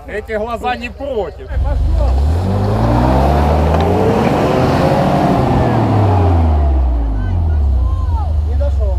Эти глаза не против. Не дошел.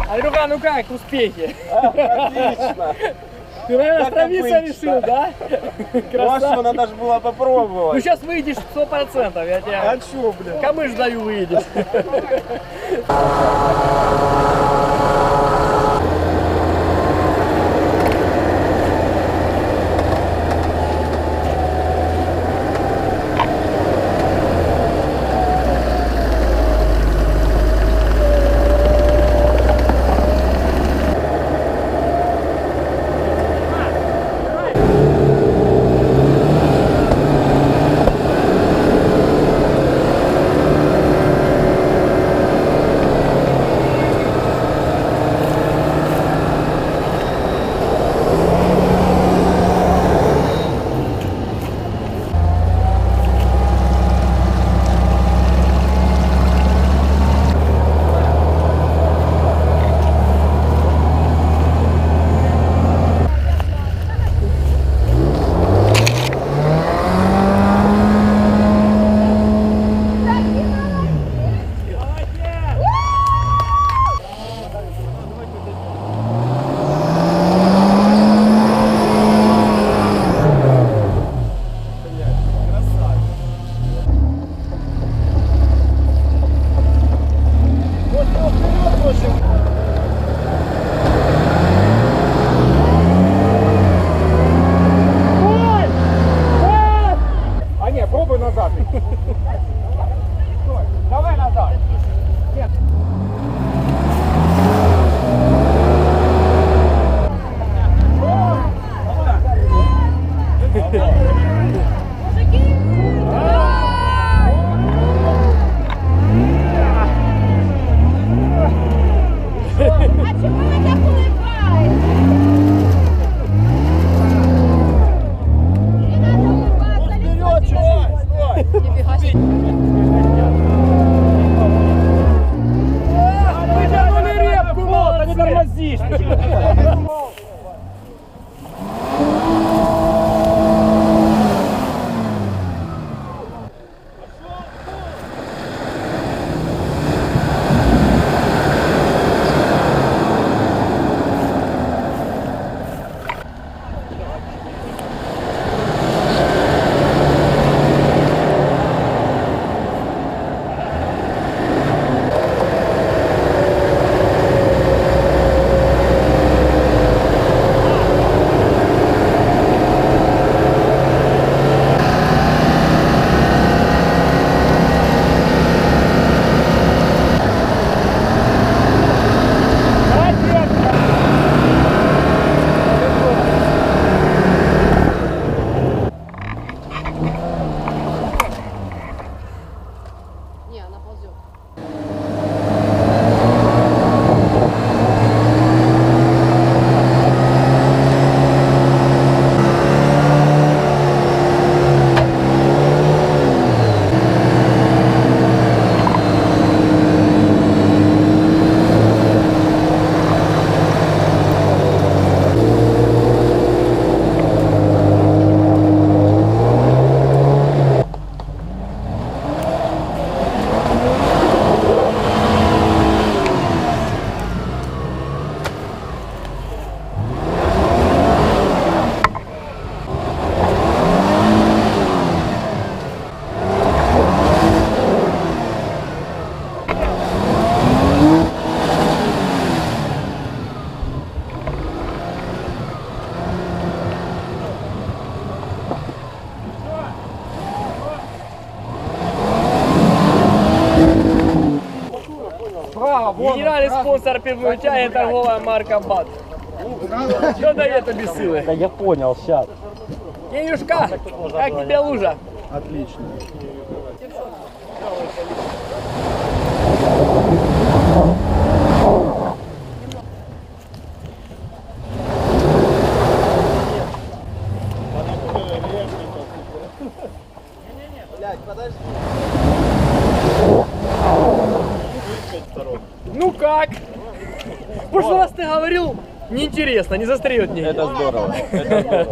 Андрюха, ну как, успехи? Отлично. Ты, наверное, Как остановиться обычно. решил, да? Машину надо же было Ну попробовать. сейчас выйдешь 100%, я А тебя чё, блин? камыш даю, выйдешь. Справа, вон. Генеральний спонсор пивної тяги торгова марка БАТ. Що дає тобі сили? Да я понял, сейчас. Денюшка, як тебе лужа? Отлично. Блядь, подожди. Ну как? В прошлый раз ты говорил, неинтересно, не застряет нигде. Это здорово. Это здорово.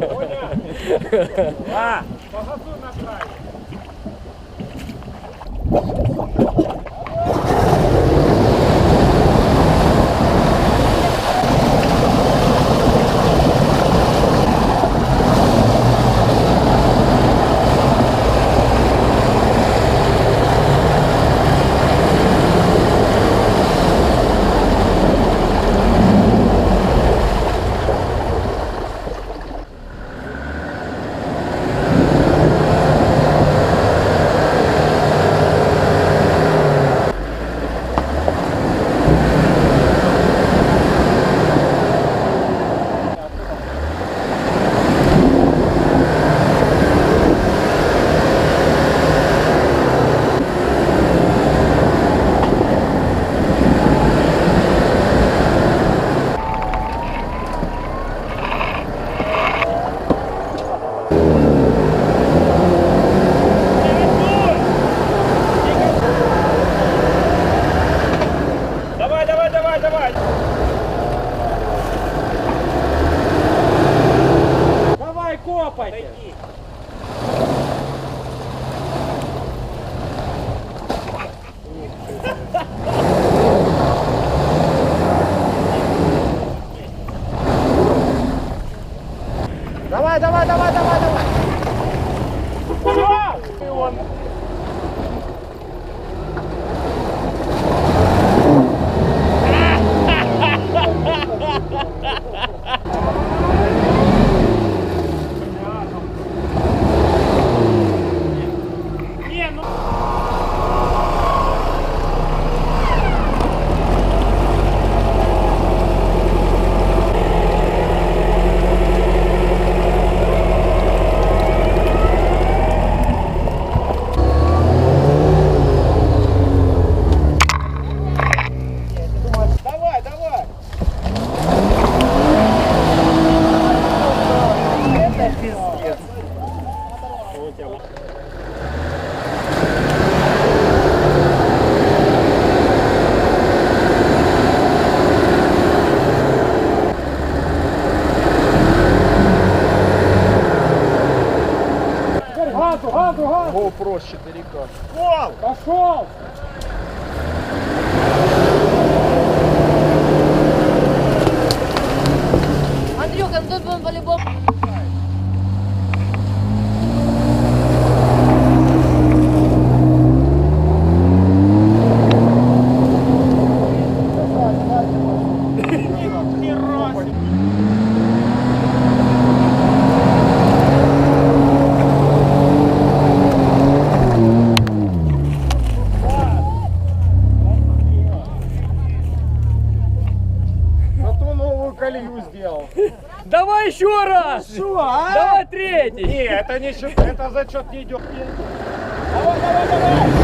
Давай, давай, давай, давай. Давай, копай! Давай, давай, давай, давай, давай. Давай, давай. Это пиздец. Газу, газу, газу. GoPro с 4К. Пошел. Андрюха, ну тут будем по-любому. Зато новую колею сделал. Давай еще раз! Что, а? Давай третий! Не, это не счет, это зачет не идет. Давай, давай, давай.